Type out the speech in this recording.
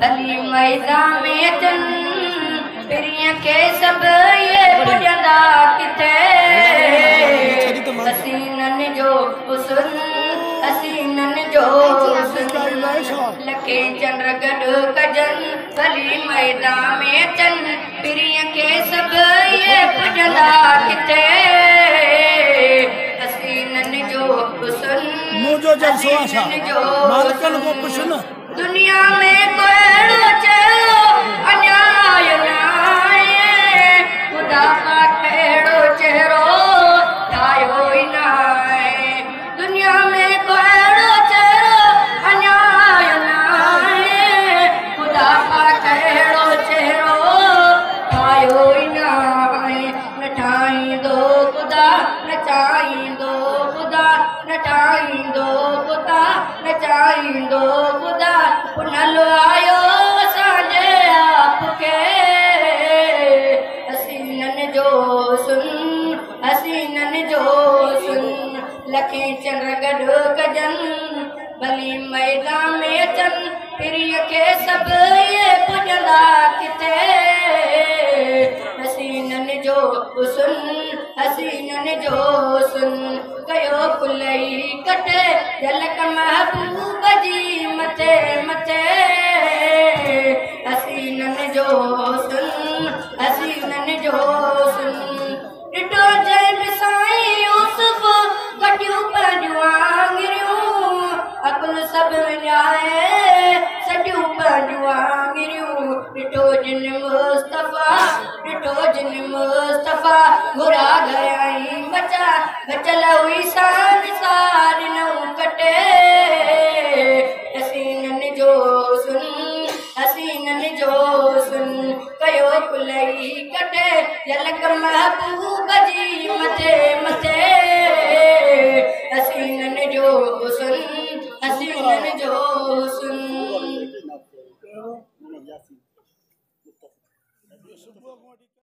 भली मैदान में जन पिरिय के सब ये पुजंदा किथे हसीनन जो हुस्न हसीनन जो हुस्न लखे चंद्र गढ़ कजन भली मैदान में जन पिरिय के सब ये पुजंदा किथे हसीनन जो हुस्न हसीनन जो हुस्न दुनिया में कोई चेहरो अन्याय नाए खुदा का केड़ो चेहरो ठायो ही नाए दुनिया में कोई चेहरो अन्याय नाए खुदा का केड़ो चेहरो ठायो ही नाए नठाई दो खुदा नचाई दो खुदा नचाई दो खुदा नचाई दो खुदा पुनल आयो साजे आपके हसीनन जो सुन हसीनन जो सुन लखे चंद्र गढ़ कजन भली मैदान में चन प्रिय के सब ये पुजंदा किथे हसीनन जो सुन हसीनन जो सुन कयो कुलई कटे झलक महबूब जी मथे मथे हसीनन जो सुन हसीनन जो सुन ॾिठो जय बिसाई यूसुफ कटियूं पंहिंजूं आङिरियूं अकुल सभु विञाए सॼियूं पंहिंजूं आङिरियूं ॾिठो जिन मुस्तफ़ा घुरा गयाई बचा बचल हुई सार सार नऊं कटे हसीनन जो सुन हसीनन जो सुन कयो कुलई कटे झलक महबूब